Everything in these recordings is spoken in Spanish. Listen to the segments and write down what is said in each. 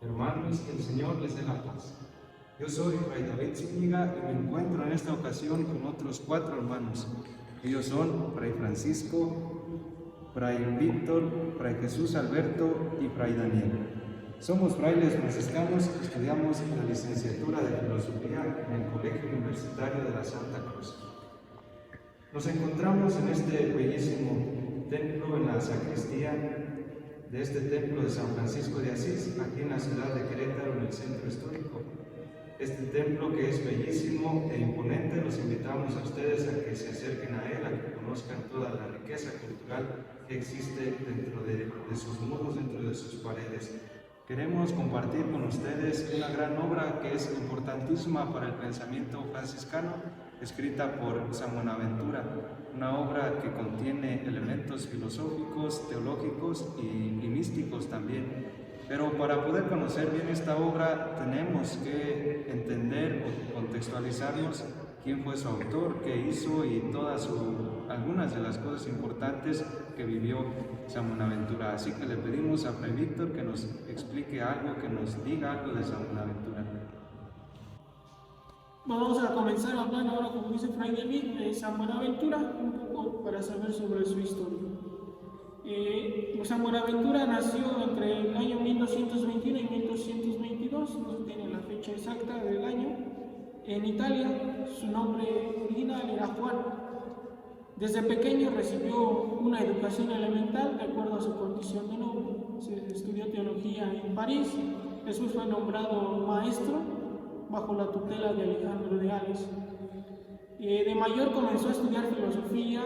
Hermanos, que el Señor les dé la paz. Yo soy Fray David Zúñiga y me encuentro en esta ocasión con otros 4 hermanos. Ellos son Fray Francisco, Fray Víctor, Fray Jesús Alberto y Fray Daniel. Somos frailes franciscanos que estudiamos la licenciatura de Filosofía en el Colegio Universitario de la Santa Cruz. Nos encontramos en este bellísimo templo, en la sacristía de este templo de San Francisco de Asís, aquí en la ciudad de Querétaro, en el centro histórico. Este templo, que es bellísimo e imponente, los invitamos a ustedes a que se acerquen a él, a que conozcan toda la riqueza cultural que existe dentro de sus muros, dentro de sus paredes. Queremos compartir con ustedes una gran obra que es importantísima para el pensamiento franciscano, escrita por San Buenaventura, una obra que contiene elementos filosóficos, teológicos y místicos también. Pero para poder conocer bien esta obra tenemos que entender o contextualizarnos quién fue su autor, qué hizo y algunas de las cosas importantes que vivió San Buenaventura. Así que le pedimos a Fray Víctor que nos explique algo, que nos diga algo de San Buenaventura. Vamos a comenzar a hablar ahora, como dice Fray David, de San Buenaventura, un poco para saber sobre su historia. San Buenaventura nació entre el año 1221 y 1222, no se tiene la fecha exacta del año, en Italia. Su nombre original era Juan. Desde pequeño recibió una educación elemental de acuerdo a su condición de noble. Se estudió teología en París, después fue nombrado maestro bajo la tutela de Alejandro de Ales. De mayor comenzó a estudiar filosofía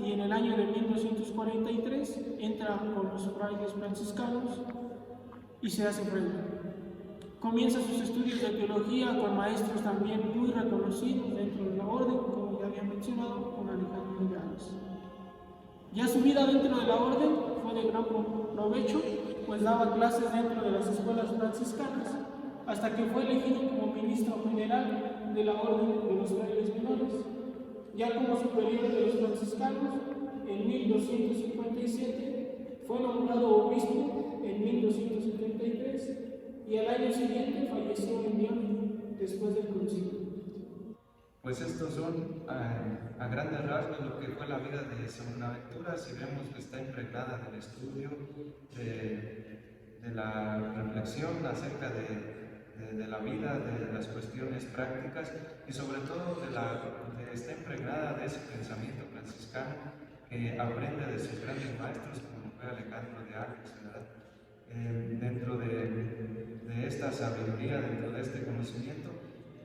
y en el año de 1243 entra con los frailes franciscanos y se hace fraile. Comienza sus estudios de teología con maestros también muy reconocidos dentro de la orden, como ya había mencionado, con Alejandro de Ales. Ya su vida dentro de la orden fue de gran provecho, pues daba clases dentro de las escuelas franciscanas, hasta que fue elegido como ministro general de la Orden de los Frailes Menores. Ya como superior de los franciscanos, en 1257 fue nombrado obispo en 1273 y al año siguiente falleció en Lyon después del concilio. Pues estos son a grandes rasgos lo que fue la vida de San Buenaventura. Si vemos que está impregnada del estudio, de la reflexión acerca de la vida, de las cuestiones prácticas y sobre todo está impregnada de ese pensamiento franciscano que aprende de sus grandes maestros como fue Alejandro de Ales, ¿verdad? Dentro de esta sabiduría, dentro de este conocimiento,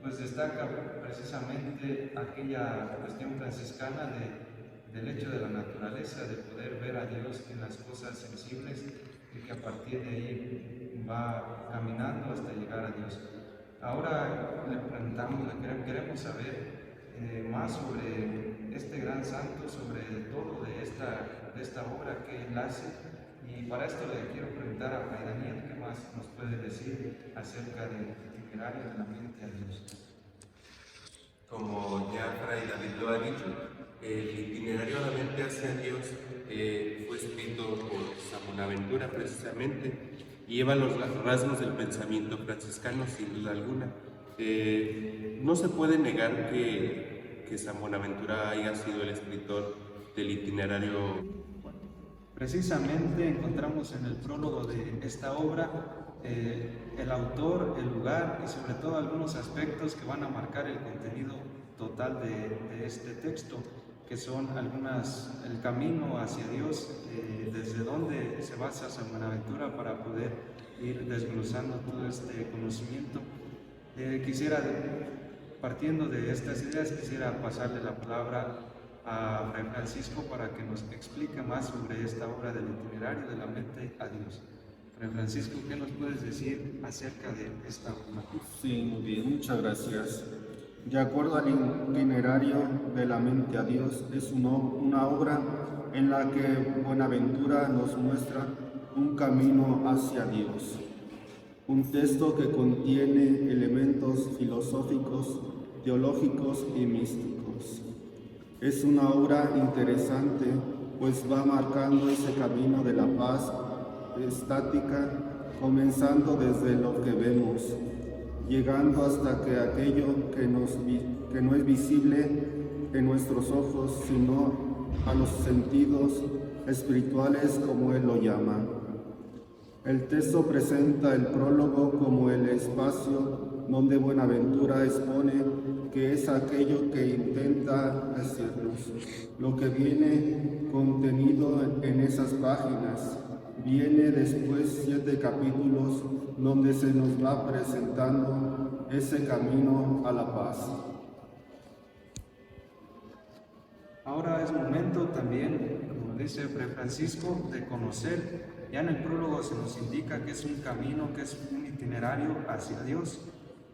pues destaca precisamente aquella cuestión franciscana del hecho de la naturaleza, de poder ver a Dios en las cosas sensibles y que a partir de ahí va caminando hasta llegar a Dios. Ahora le preguntamos, queremos saber más sobre este gran santo, sobre todo de esta obra que él hace, y para esto le quiero preguntar a Fray Daniel qué más nos puede decir acerca del itinerario de la mente a Dios. Como ya Fray David lo ha dicho, el itinerario de la mente hacia Dios fue escrito por San Buenaventura precisamente, y lleva los rasgos del pensamiento franciscano sin duda alguna. No se puede negar que San Buenaventura haya sido el escritor del itinerario. Precisamente encontramos en el prólogo de esta obra el autor, el lugar y sobre todo algunos aspectos que van a marcar el contenido total de este texto, que son el camino hacia Dios, desde donde se basa San Buenaventura para poder ir desglosando todo este conocimiento. Partiendo de estas ideas, quisiera pasarle la palabra a Fray Francisco para que nos explique más sobre esta obra del itinerario de la mente a Dios. Fray Francisco, ¿qué nos puedes decir acerca de esta obra? Sí, muy bien, muchas gracias. De acuerdo al itinerario de la mente a Dios, es una obra en la que Buenaventura nos muestra un camino hacia Dios. Un texto que contiene elementos filosóficos, teológicos y místicos. Es una obra interesante, pues va marcando ese camino de la paz estática, comenzando desde lo que vemos, llegando hasta que aquello que no es visible en nuestros ojos, sino a los sentidos espirituales, como él lo llama. El texto presenta el prólogo como el espacio donde Buenaventura expone que es aquello que intenta decirnos. Lo que viene contenido en esas páginas viene después 7 capítulos donde se nos va presentando ese camino a la paz. Ahora es momento también, como dice Fray Francisco, de conocer. Ya en el prólogo se nos indica que es un camino, que es un itinerario hacia Dios.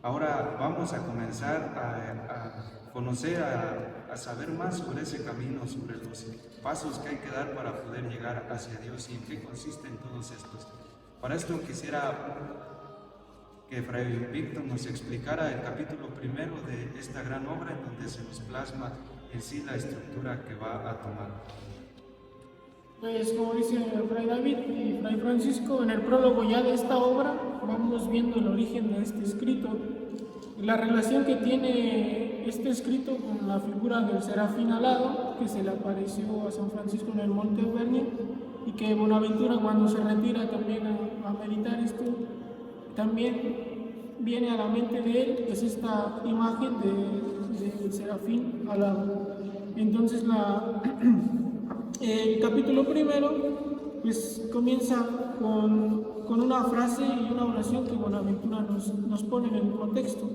Ahora vamos a comenzar a conocer, a saber más sobre ese camino, sobre los pasos que hay que dar para poder llegar hacia Dios y en qué consisten todos estos. Para esto quisiera que Fray Víctor nos explicara el capítulo primero de esta gran obra, en donde se nos plasma en sí la estructura que va a tomar. Pues como dice Fray David y Fray Francisco, en el prólogo ya de esta obra vamos viendo el origen de este escrito, la relación que tiene este escrito con la figura del serafín alado que se le apareció a San Francisco en el Monte Auvernia, y que Buenaventura, cuando se retira también a meditar esto, también viene a la mente de él, es esta imagen del serafín alado. Entonces el capítulo primero pues comienza con una frase y una oración que Buenaventura nos pone en el contexto.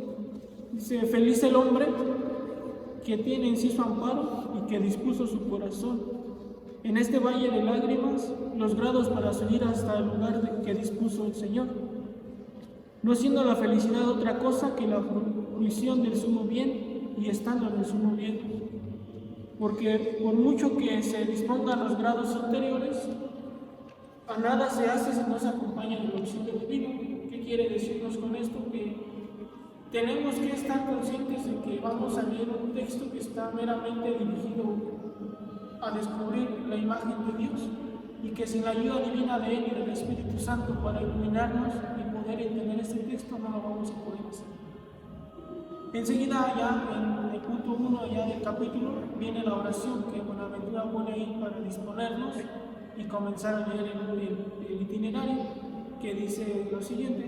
Dice: feliz el hombre que tiene en sí su amparo y que dispuso su corazón. En este valle de lágrimas, los grados para subir hasta el lugar que dispuso el Señor, no siendo la felicidad otra cosa que la fruición del sumo bien y estando en el sumo bien. Porque por mucho que se dispongan los grados interiores, a nada se hace si no se acompaña del auxilio divino. ¿Qué quiere decirnos con esto? Que tenemos que estar conscientes de que vamos a leer un texto que está meramente dirigido a descubrir la imagen de Dios, y que sin la ayuda divina de Él y del Espíritu Santo para iluminarnos y poder entender este texto no lo vamos a poder hacer. Enseguida, ya en el punto 1 ya del capítulo, viene la oración que Buenaventura pone ahí para disponernos y comenzar a leer el itinerario, que dice lo siguiente: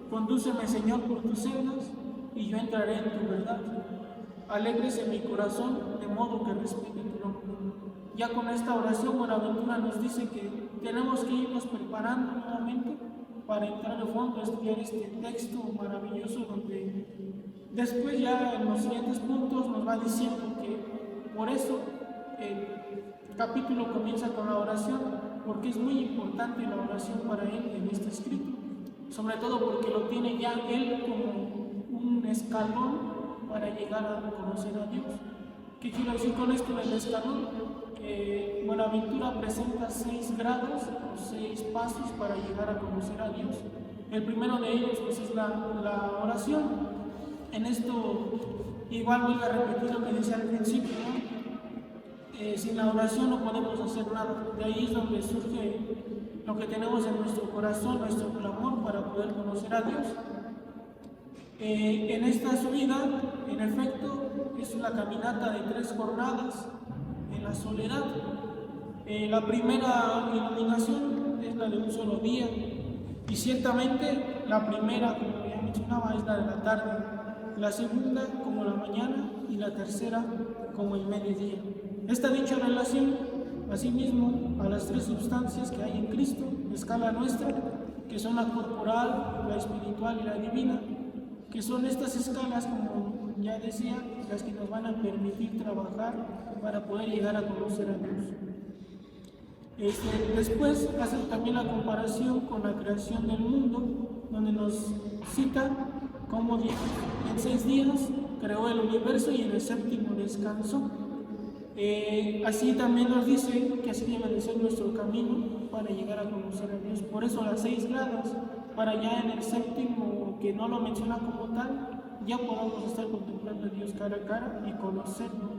condúceme, Señor, por tus sendas y yo entraré en tu verdad. Alégrese mi corazón, de modo que respete tu nombre. Ya con esta oración Buenaventura nos dice que tenemos que irnos preparando nuevamente para entrar a fondo a estudiar este texto maravilloso, donde después ya en los siguientes puntos nos va diciendo que por eso el capítulo comienza con la oración, porque es muy importante la oración para él en este escrito, sobre todo porque lo tiene ya él como un escalón para llegar a conocer a Dios. ¿Qué quiero decir con esto del escalón? Buenaventura presenta 6 grados o 6 pasos para llegar a conocer a Dios. El primero de ellos pues es la oración. En esto igual voy a repetir lo que decía al principio, ¿no? Sin la oración no podemos hacer nada. De ahí es donde surge lo que tenemos en nuestro corazón, nuestro clamor para poder conocer a Dios. En esta subida, en efecto, es una caminata de 3 jornadas en la soledad. La primera iluminación es la de un solo día, y ciertamente la primera, como ya mencionaba, es la de la tarde, la segunda como la mañana y la tercera como el mediodía. Esta dicha relación, asimismo, a las 3 sustancias que hay en Cristo, de escala nuestra, que son la corporal, la espiritual y la divina, que son estas escalas, como ya decía, las que nos van a permitir trabajar para poder llegar a conocer a Dios. Después hace también la comparación con la creación del mundo, donde nos cita cómo Dios en 6 días creó el universo y en el séptimo descansó. Así también nos dice que así debe de ser nuestro camino para llegar a conocer a Dios. Por eso las 6 gradas, para ya en el séptimo, que no lo menciona como tal, ya podamos estar contemplando a Dios cara a cara y conocerlo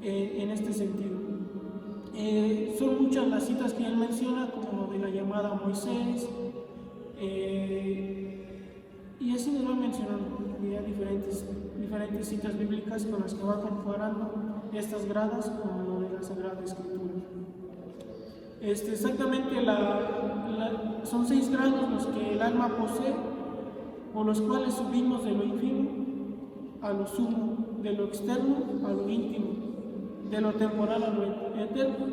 en este sentido. Son muchas las citas que él menciona, como lo de la llamada a Moisés, y así nos va mencionando ya diferentes citas bíblicas con las que va comparando estas gradas con lo de la Sagrada Escritura. Exactamente son 6 grados los que el alma posee, por los cuales subimos de lo ínfimo a lo sumo, de lo externo a lo íntimo, de lo temporal a lo eterno.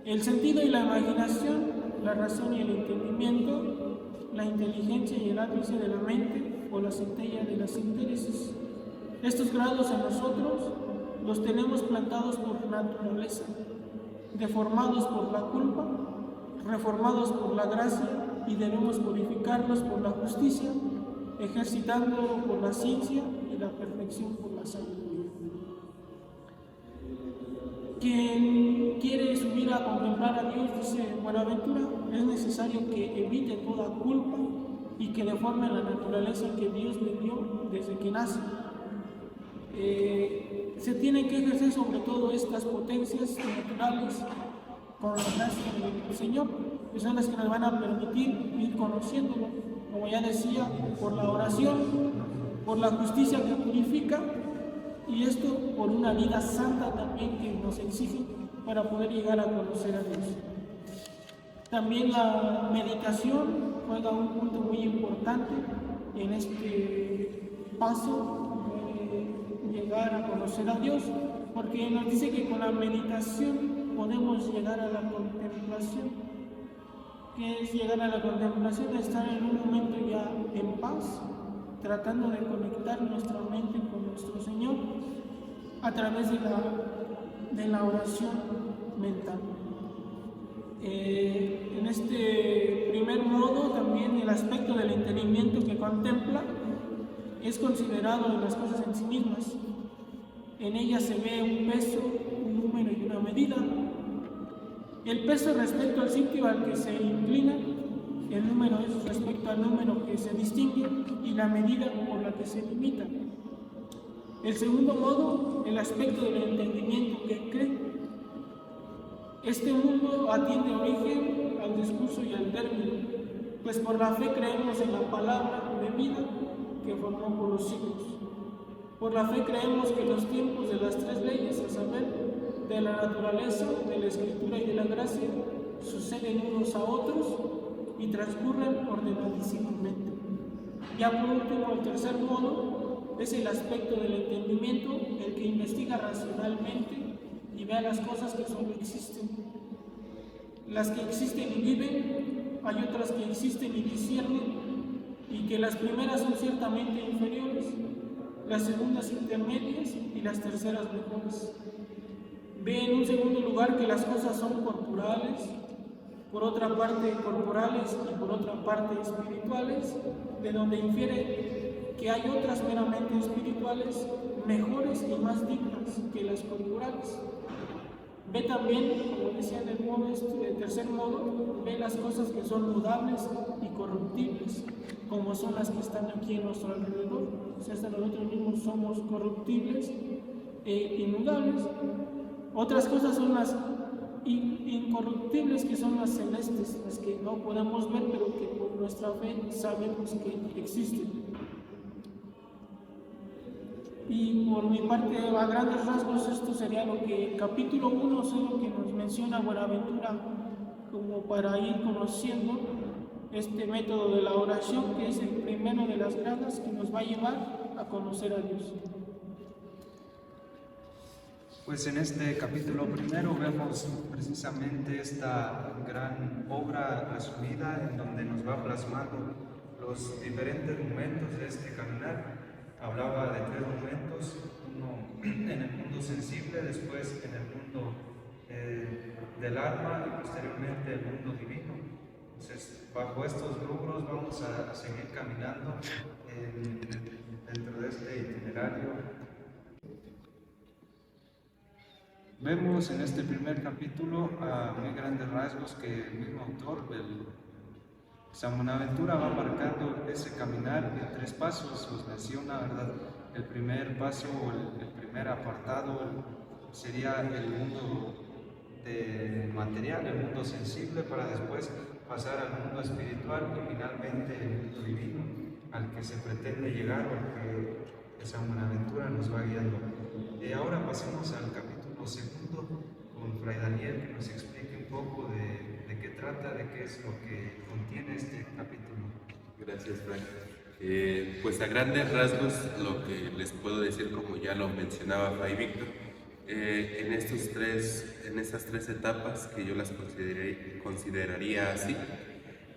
El sentido y la imaginación, la razón y el entendimiento, la inteligencia y el ápice de la mente o la centella de las intereses. Estos grados en nosotros los tenemos plantados por naturaleza, deformados por la culpa, reformados por la gracia y debemos purificarlos por la justicia, ejercitándolo por la ciencia y la perfección por la sabiduría. Quien quiere subir a contemplar a Dios, dice Buenaventura, es necesario que evite toda culpa y que deforme la naturaleza que Dios le dio desde que nace. Se tienen que ejercer sobre todo estas potencias naturales con la gracia del Señor, que son las que nos van a permitir ir conociéndolo, como ya decía, por la oración, por la justicia que purifica, y esto por una vida santa también que nos exige para poder llegar a conocer a Dios. También la meditación juega un punto muy importante en este paso de llegar a conocer a Dios, porque nos dice que con la meditación podemos llegar a la contemplación. ¿Qué es llegar a la contemplación? Estar en un momento ya en paz, tratando de conectar nuestra mente con nuestro Señor a través de la oración mental. En este primer modo también el aspecto del entendimiento que contempla es considerado en las cosas en sí mismas. En ellas se ve un peso, un número y una medida. El peso respecto al sitio al que se inclina, el número es respecto al número que se distingue y la medida por la que se limita. El segundo modo, el aspecto del entendimiento que cree. Este mundo atiende origen al discurso y al término, pues por la fe creemos en la palabra de vida que formó por los siglos. Por la fe creemos que los tiempos de las 3 leyes, a saber, de la naturaleza, de la escritura y de la gracia, suceden unos a otros y transcurren ordenadísimamente. Ya por último, el tercer modo es el aspecto del entendimiento, el que investiga racionalmente y ve las cosas que solo existen. Las que existen y viven, hay otras que existen y disciernen, y que las primeras son ciertamente inferiores, las segundas intermedias y las terceras mejores. Ve en un segundo lugar que las cosas son corporales, por otra parte corporales y por otra parte espirituales, de donde infiere que hay otras meramente espirituales mejores y más dignas que las corporales. Ve también, como decía en el tercer modo, ve las cosas que son mudables y corruptibles, como son las que están aquí a nuestro alrededor. O sea, hasta nosotros mismos somos corruptibles e inmudables. Otras cosas son las incorruptibles, que son las celestes, las que no podemos ver, pero que por nuestra fe sabemos que existen. Y por mi parte, a grandes rasgos, esto sería lo que capítulo 1 es lo que nos menciona Buenaventura, como para ir conociendo este método de la oración, que es el primero de las gradas que nos va a llevar a conocer a Dios. Pues en este capítulo primero vemos precisamente esta gran obra resumida en donde nos va plasmando los diferentes momentos de este caminar. Hablaba de 3 momentos, uno en el mundo sensible, después en el mundo del alma y posteriormente el mundo divino. Entonces, bajo estos rubros vamos a seguir caminando dentro de sobre este itinerario. Vemos en este primer capítulo a muy grandes rasgos que el mismo autor, San Buenaventura, va marcando ese caminar en 3 pasos. Os menciona, ¿verdad? El primer paso, o el primer apartado, sería el mundo material, el mundo sensible, para después pasar al mundo espiritual y finalmente el mundo divino, al que se pretende llegar, al que San Buenaventura nos va guiando. Y ahora pasemos al capítulo segundo con Fray Daniel, que nos explique un poco de qué trata, de qué es lo que contiene este capítulo. Gracias, Frank. Pues a grandes rasgos lo que les puedo decir, como ya lo mencionaba Fray Víctor, en estas tres etapas, que yo las consideraría así,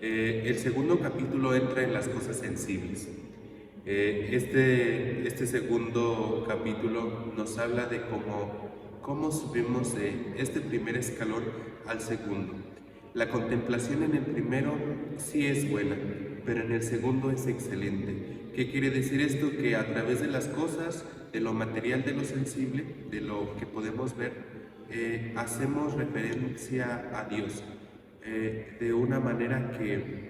el segundo capítulo entra en las cosas sensibles. Este segundo capítulo nos habla de cómo subimos de este primer escalón al segundo. La contemplación en el primero sí es buena, pero en el segundo es excelente. ¿Qué quiere decir esto? Que a través de las cosas, de lo material, de lo sensible, de lo que podemos ver, hacemos referencia a Dios de una manera que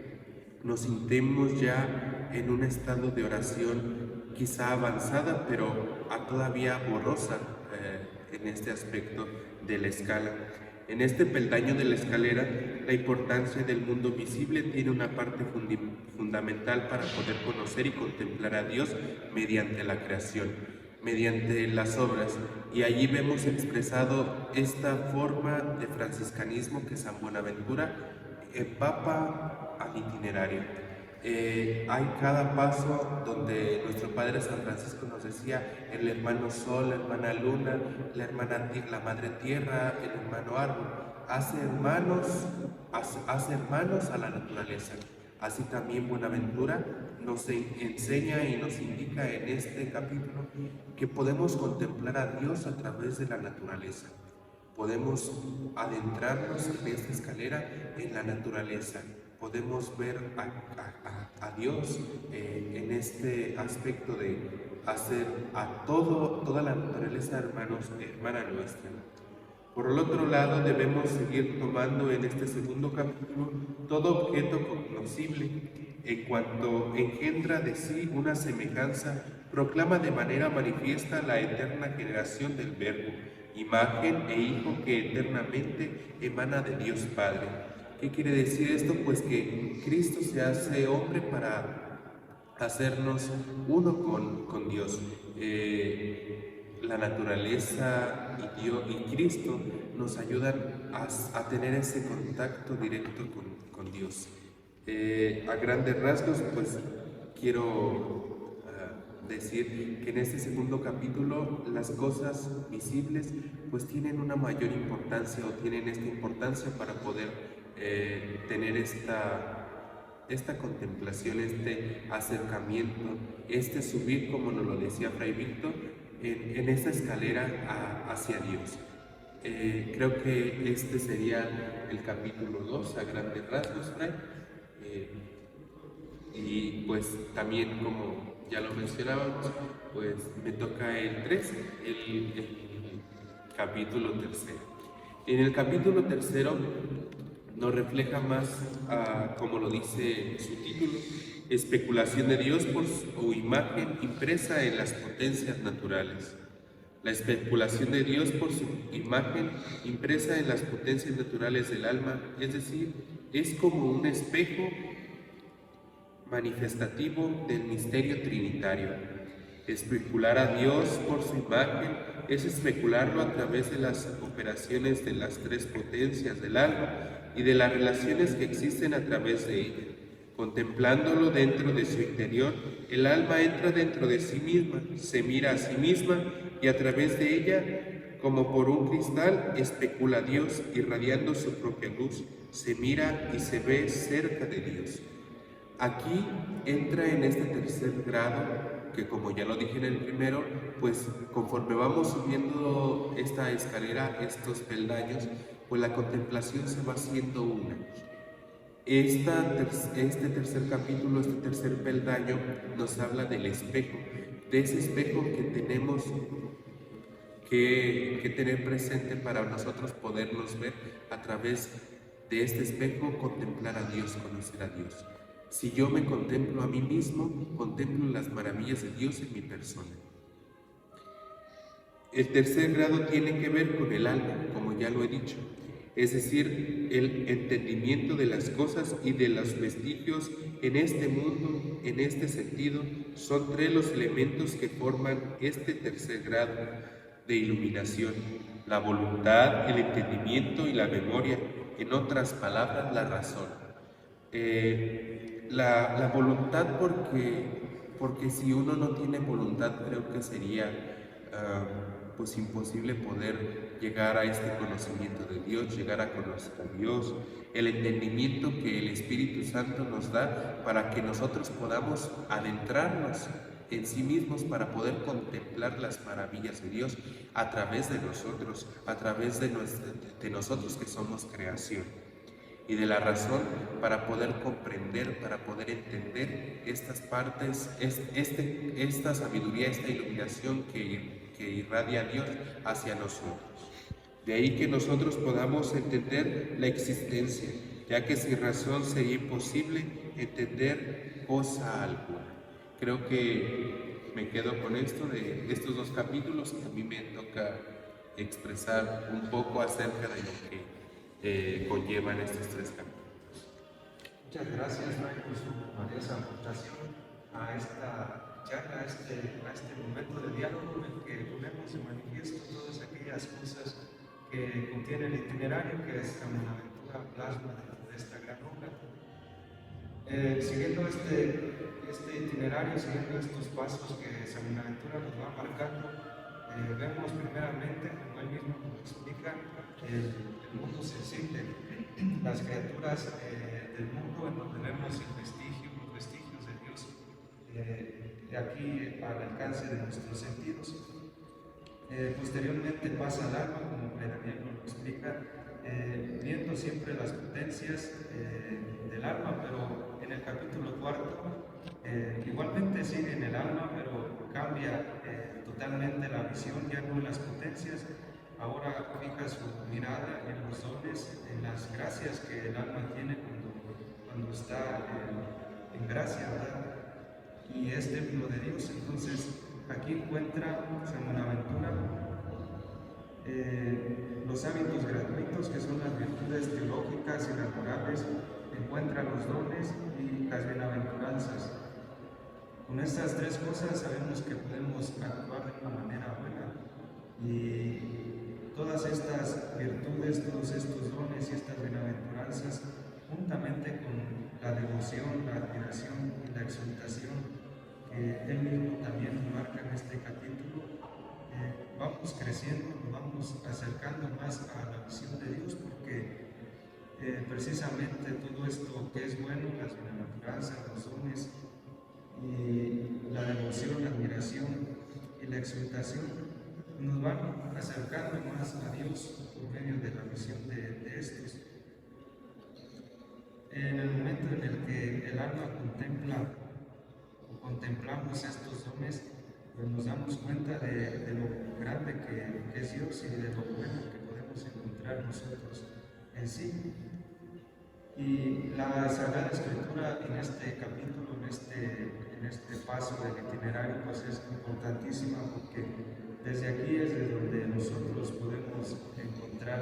nos sintemos ya en un estado de oración quizá avanzada, pero todavía borrosa en este aspecto de la escala. En este peldaño de la escalera, la importancia del mundo visible tiene una parte fundamental para poder conocer y contemplar a Dios mediante la creación, mediante las obras. Y allí vemos expresado esta forma de franciscanismo que San Buenaventura empapa al itinerario. Hay cada paso donde nuestro Padre San Francisco nos decía: el hermano Sol, la hermana Luna, la Madre Tierra, el hermano Árbol, hace hermanos a la naturaleza. Así también Buenaventura nos enseña y nos indica en este capítulo que podemos contemplar a Dios a través de la naturaleza. Podemos adentrarnos en esta escalera en la naturaleza. Podemos ver a Dios en este aspecto de hacer a toda la naturaleza hermana nuestra. Por el otro lado, debemos seguir tomando en este segundo capítulo todo objeto cognoscible, en cuanto engendra de sí una semejanza, proclama de manera manifiesta la eterna generación del Verbo, imagen e hijo que eternamente emana de Dios Padre. ¿Qué quiere decir esto? Pues que Cristo se hace hombre para hacernos uno con Dios. La naturaleza y Dios y Cristo nos ayudan a tener ese contacto directo con Dios. A grandes rasgos, pues quiero decir que en este segundo capítulo las cosas visibles pues tienen una mayor importancia, o tienen esta importancia para poder tener esta contemplación, este acercamiento, este subir, como nos lo decía Fray Víctor, en esta escalera hacia Dios. Creo que este sería el capítulo 2 a grandes rasgos, Fray. Y pues también, como ya lo mencionábamos, pues me toca el 3, el capítulo 3. En el capítulo 3 nos refleja más, como lo dice su título, especulación de Dios por su imagen impresa en las potencias naturales. La especulación de Dios por su imagen impresa en las potencias naturales del alma, es decir, es como un espejo manifestativo del misterio trinitario. Especular a Dios por su imagen es especularlo a través de las operaciones de las 3 potencias del alma y de las relaciones que existen a través de ella. Contemplándolo dentro de su interior, el alma entra dentro de sí misma, se mira a sí misma y a través de ella, como por un cristal, especula a Dios, irradiando su propia luz, se mira y se ve cerca de Dios. Aquí entra en este tercer grado, que como ya lo dije en el primero, pues conforme vamos subiendo esta escalera, estos peldaños, pues la contemplación se va haciendo una. Este tercer capítulo, este tercer peldaño, nos habla del espejo, de ese espejo que tenemos que tener presente para nosotros podernos ver a través de este espejo, contemplar a Dios, conocer a Dios. Si yo me contemplo a mí mismo, contemplo las maravillas de Dios en mi persona. El tercer grado tiene que ver con el alma, como ya lo he dicho, es decir, el entendimiento de las cosas y de los vestigios en este mundo. En este sentido, son tres los elementos que forman este tercer grado de iluminación: la voluntad, el entendimiento y la memoria, en otras palabras, la razón. La voluntad, porque si uno no tiene voluntad, creo que sería pues imposible poder llegar a este conocimiento de Dios, llegar a conocer a Dios. El entendimiento que el Espíritu Santo nos da para que nosotros podamos adentrarnos en sí mismos, para poder contemplar las maravillas de Dios a través de nosotros, a través de nosotros que somos creación. Y de la razón, para poder comprender, para poder entender estas partes, esta sabiduría, esta iluminación que irradia Dios hacia nosotros. De ahí que nosotros podamos entender la existencia, ya que sin razón sería imposible entender cosa alguna. Creo que me quedo con esto de estos dos capítulos, que a mí me toca expresar un poco acerca de lo que conllevan estos tres capítulos. Muchas gracias, Fray, por su valiosa aportación a esta charla, a este momento de diálogo en el que ponemos de manifiesto todas aquellas cosas que contiene el itinerario, que es San Buenaventura plasma de esta gran obra. Siguiendo este itinerario, siguiendo estos pasos que San Buenaventura nos va marcando, vemos primeramente, como él mismo nos explica, el mundo sensible, las criaturas del mundo, en donde vemos los vestigios de Dios de aquí al alcance de nuestros sentidos. Posteriormente pasa al alma, como Fray Daniel nos lo explica, viendo siempre las potencias del alma, pero en el capítulo 4 igualmente sigue en el alma, pero cambia totalmente la visión, ya no en las potencias. Ahora fija su mirada en los dones, en las gracias que el alma tiene cuando está en gracia, ¿verdad? Y es templo de Dios. Entonces aquí encuentra San Buenaventura los hábitos gratuitos, que son las virtudes teológicas y naturales, encuentra los dones y las bienaventuranzas. Con estas tres cosas sabemos que podemos actuar de una manera buena, y todas estas virtudes, todos estos dones y estas bienaventuranzas, juntamente con la devoción, la admiración y la exaltación que él mismo también marca en este capítulo, vamos creciendo, nos vamos acercando más a la visión de Dios, porque precisamente todo esto que es bueno, las bienaventuranzas, los dones y la devoción, la admiración y la exaltación, nos van acercando más a Dios por medio de la visión de estos. En el momento en el que el alma contemplamos estos dones, pues nos damos cuenta de lo grande que es Dios y de lo bueno que podemos encontrar nosotros en sí. Y la Sagrada Escritura en este capítulo, en este paso del itinerario, pues es importantísima, porque desde aquí es de donde nosotros podemos encontrar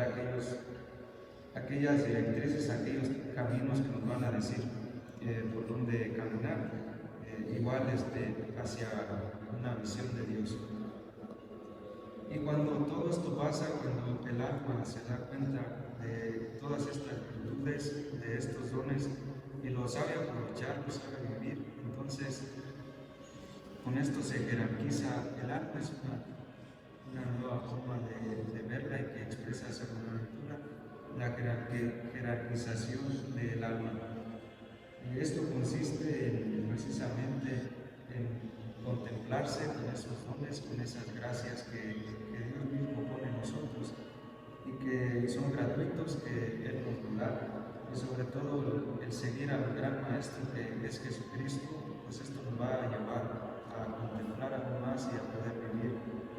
aquellas directrices, aquellos caminos que nos van a decir por dónde caminar, igual hacia una visión de Dios. Y cuando todo esto pasa, cuando el alma se da cuenta de todas estas virtudes, de estos dones, y los sabe aprovechar, los sabe vivir, entonces con esto se jerarquiza el alma. Es una nueva forma de verla, y que expresa San Buenaventura, la jerarquización del alma. Y esto consiste precisamente en contemplarse con esos dones, con esas gracias que Dios mismo pone en nosotros y que son gratuitos, que Él nos da, y sobre todo el seguir al gran Maestro que es Jesucristo, pues esto nos va a llevar a contemplar aún más y a poder vivir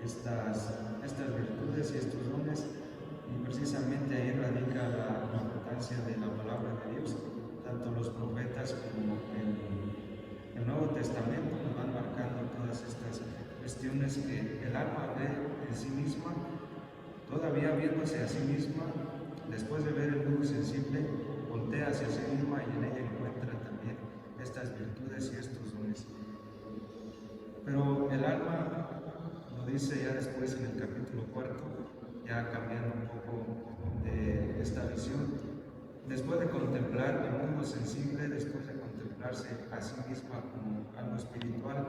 estas virtudes y estos dones. Y precisamente ahí radica la importancia de la palabra de Dios. Tanto los profetas como el Nuevo Testamento nos van marcando todas estas cuestiones que el alma ve en sí misma, todavía viéndose a sí misma, después de ver el mundo sensible, voltea hacia sí misma y en ella encuentra también estas virtudes y estos dones. Pero el alma, lo dice ya después en el capítulo 4, ya cambiando un poco de esta visión, después de contemplar el mundo sensible, después de contemplarse a sí misma como algo espiritual,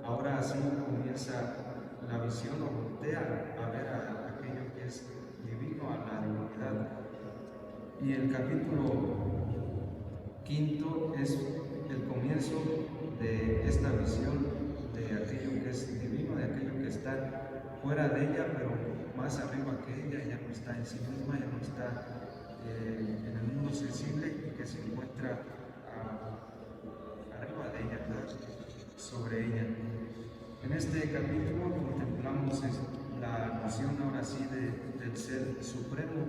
ahora así comienza la visión o voltea a ver a aquello que es divino, a la divinidad. Y el capítulo 5 es el comienzo de esta visión de aquello que es divino, de aquello que está fuera de ella, pero más arriba que ella, ya no está en sí misma, ya no está en el mundo sensible, y que se encuentra arriba de ella, sobre ella. En este capítulo contemplamos la noción ahora sí del ser supremo,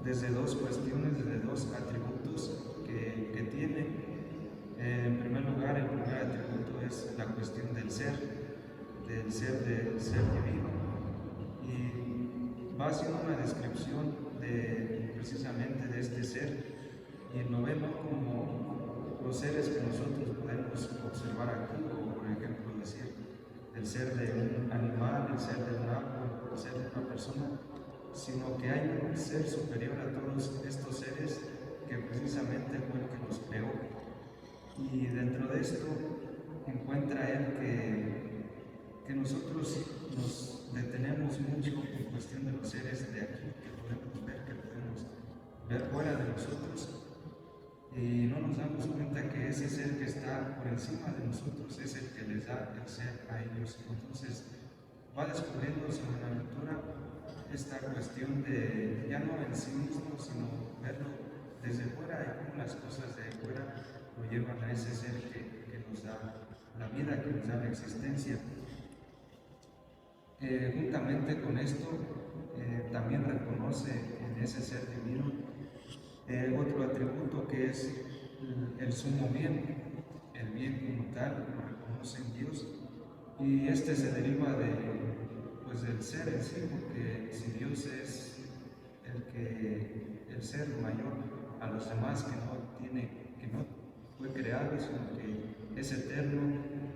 desde dos cuestiones, desde dos atributos que tiene. En primer lugar, el primer atributo es la cuestión del ser divino, y va haciendo una descripción precisamente de este ser, y lo vemos como los seres que nosotros podemos observar aquí, o por ejemplo decir el ser de un animal, el ser de un árbol, el ser de una persona, sino que hay un ser superior a todos estos seres que precisamente fue el que los creó. Y dentro de esto encuentra él que nosotros nos detenemos mucho en cuestión de los seres de aquí, que podemos ver fuera de nosotros, y no nos damos cuenta que ese ser que está por encima de nosotros es el que les da el ser a ellos. Entonces va descubriendo San Buenaventura esta cuestión de ya no en sí mismo, sino verlo desde fuera, y cómo las cosas de fuera lo llevan a ese ser que nos da la vida, que nos da la existencia. Juntamente con esto, también reconoce en ese ser divino otro atributo que es el sumo bien, el bien como tal, lo reconoce en Dios, y este se deriva del ser en sí, porque si Dios es el ser mayor a los demás, que no fue creado, sino que es eterno,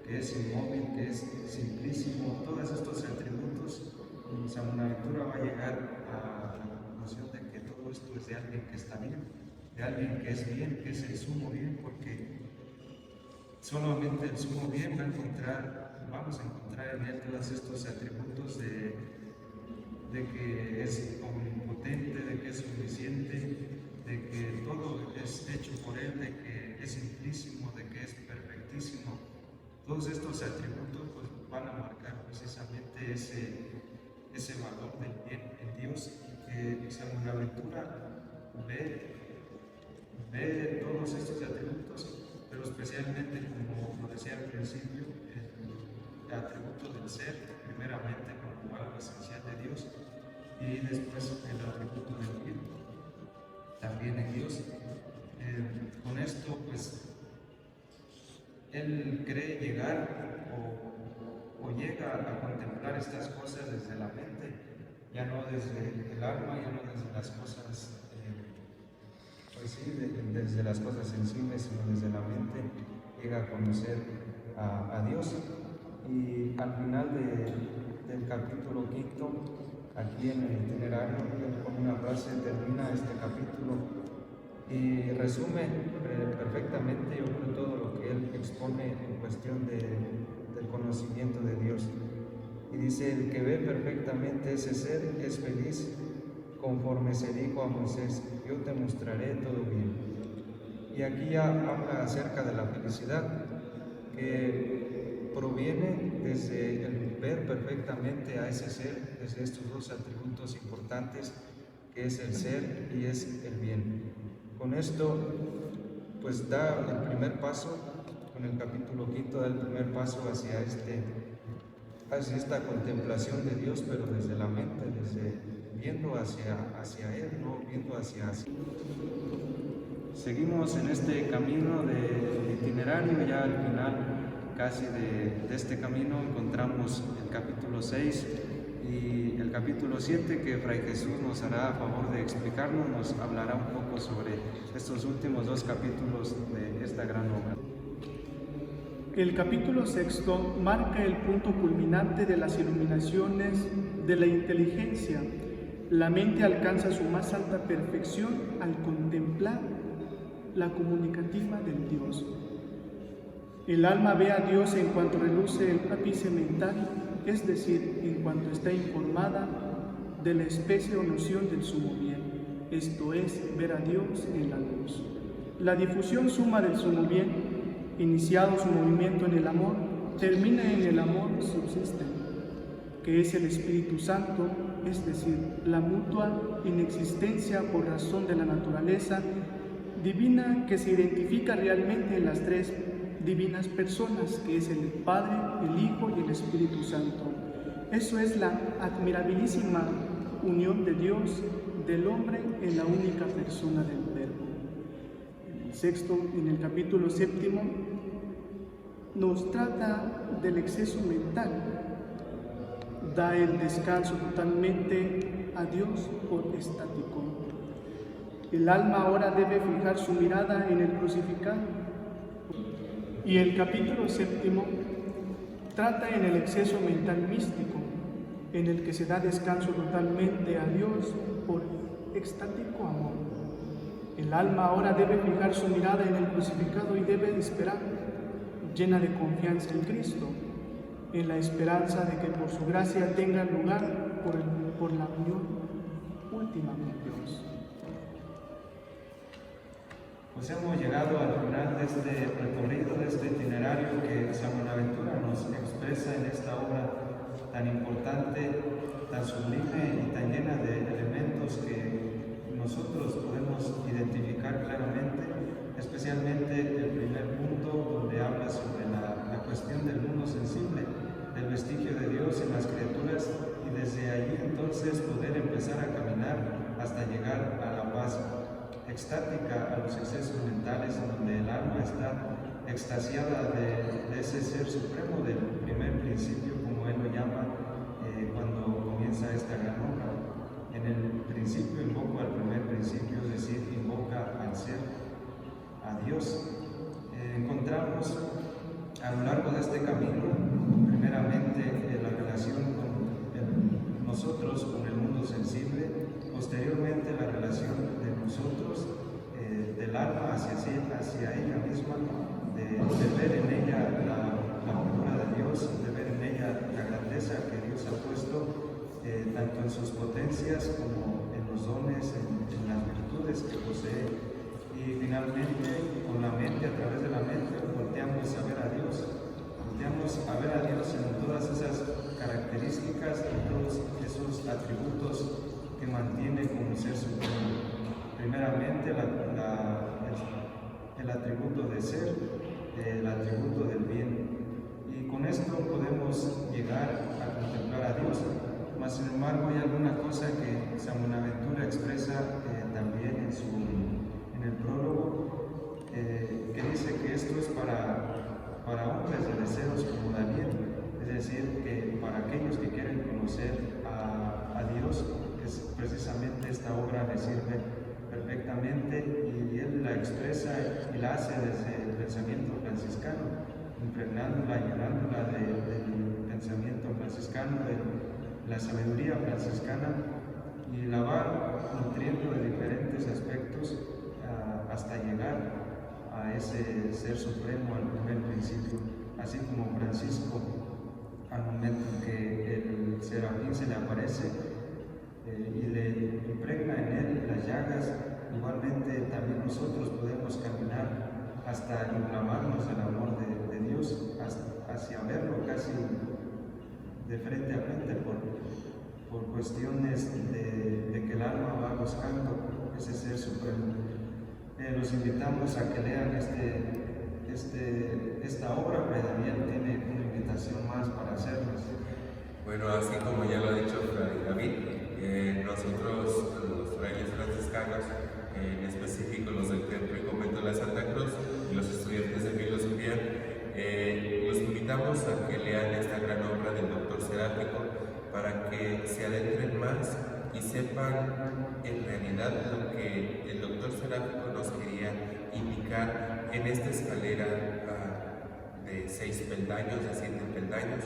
que es inmóvil, que es simplísimo, todos estos atributos, San Buenaventura va a llegar a la conclusión de que todo esto es de alguien que está bien, de alguien que es bien, que es el sumo bien, porque solamente el sumo bien vamos a encontrar en él todos estos atributos de que es omnipotente, de que es suficiente, de que todo es hecho por él, de que es simplísimo, de que es perfectísimo. Todos estos atributos pues, van a marcar precisamente ese valor del bien en Dios, que San Buenaventura ve todos estos atributos, pero especialmente, como lo decía al principio, el atributo del ser, primeramente como algo esencial de Dios, y después el atributo del bien, también en Dios. Con esto, pues, él cree llegar o llega a contemplar estas cosas desde la mente, ya no desde el alma, ya no desde las cosas, desde las cosas sensibles, sino desde la mente, llega a conocer a Dios. Y al final del capítulo 5, aquí en el itinerario, con una frase termina este capítulo y resume perfectamente, yo creo, todo lo que él expone en cuestión del conocimiento de Dios. Y dice: el que ve perfectamente ese ser es feliz, conforme se dijo a Moisés: yo te mostraré todo bien. Y aquí ya habla acerca de la felicidad, que proviene desde el ver perfectamente a ese ser, desde estos dos atributos importantes, que es el ser y es el bien. Con esto, pues da el primer paso con el capítulo 5 da el primer paso hacia esta contemplación de Dios, pero desde la mente, viendo hacia Él, no viendo hacia sí. Seguimos en este camino del itinerario, ya al final casi de este camino encontramos el capítulo 6 y el capítulo 7 que Fray Jesús nos hará a favor de explicarnos, nos hablará un poco sobre estos últimos 2 capítulos de esta gran obra. El capítulo 6 marca el punto culminante de las iluminaciones de la inteligencia. La mente alcanza su más alta perfección al contemplar la comunicativa del Dios. El alma ve a Dios en cuanto reluce el ápice mental, es decir, en cuanto está informada de la especie o noción del sumo bien, esto es, ver a Dios en la luz. La difusión suma del sumo bien, iniciado su movimiento en el amor, termina en el amor subsiste, que es el Espíritu Santo, es decir, la mutua inexistencia por razón de la naturaleza divina que se identifica realmente en las 3 divinas personas, que es el Padre, el Hijo y el Espíritu Santo. Eso es la admirabilísima unión de Dios, del hombre en la única persona del Verbo. En el capítulo 7, nos trata del exceso mental. Da el descanso totalmente a Dios por estático. El alma ahora debe fijar su mirada en el crucificado. Y el capítulo 7 trata en el exceso mental místico, en el que se da descanso totalmente a Dios por extático amor. El alma ahora debe fijar su mirada en el crucificado y debe esperar, llena de confianza en Cristo, en la esperanza de que por su gracia tenga lugar por la unión última con Dios. Pues hemos llegado al final de este recorrido, de este itinerario que San Buenaventura nos expresa en esta obra tan importante, tan sublime y tan llena de elementos que nosotros podemos identificar claramente, especialmente el primer punto donde habla sobre la cuestión del mundo sensible, del vestigio de Dios en las criaturas y desde allí entonces poder empezar a caminar hasta llegar a la paz extática, a los excesos mentales, en donde el alma está extasiada de ese ser supremo del primer principio, como él lo llama cuando comienza esta gran obra. En el principio invoca al primer principio, es decir, invoca al ser, a Dios. Encontramos a lo largo de este camino, primeramente, la relación con nosotros, con el mundo sensible, posteriormente la relación de nosotros, del alma hacia ella misma, de ver en ella la figura de Dios, de ver en ella la grandeza que Dios ha puesto, tanto en sus potencias como en los dones, en las virtudes que posee. Y finalmente, con la mente, a través de la mente, volteamos a ver a Dios. Volteamos a ver a Dios en todas esas características, en todos esos atributos que mantiene como ser supremo. Primeramente, el atributo de ser, el atributo del bien. Y con esto podemos llegar a contemplar a Dios. Mas, sin embargo, hay alguna cosa que San Buenaventura expresa también en el prólogo, que dice que esto es para hombres de deseos como Daniel, es decir, que para aquellos que quieren conocer a Dios, es precisamente esta obra le sirve perfectamente, y él la expresa y la hace desde el pensamiento franciscano, impregnándola, llenándola del pensamiento franciscano, de la sabiduría franciscana, y la va nutriendo de diferentes aspectos hasta llegar a ese ser supremo, al primer principio, así como Francisco, al momento en que el serafín se le aparece y le impregna en él las llagas. Igualmente también nosotros podemos caminar hasta inflamarnos del amor de Dios, hacia verlo casi de frente a frente, por cuestiones de que el alma va buscando ese ser supremo. Los invitamos a que lean esta obra, Fray Daniel tiene una invitación más para hacerlos. Bueno, así como ya lo ha dicho Fray David, nosotros, los frailes franciscanos, en específico los del Templo y Convento de la Santa Cruz y los estudiantes de filosofía, los invitamos a que lean esta gran obra del Doctor Seráfico para que se adentren más y sepan en realidad lo que el Doctor Seráfico nos quería indicar en esta escalera de 6 peldaños, de 7 peldaños,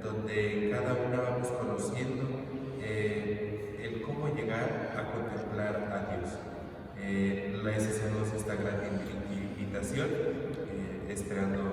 donde cada una vamos conociendo el cómo llegar a contemplar a Dios. Les hacemos esta gran invitación, esperando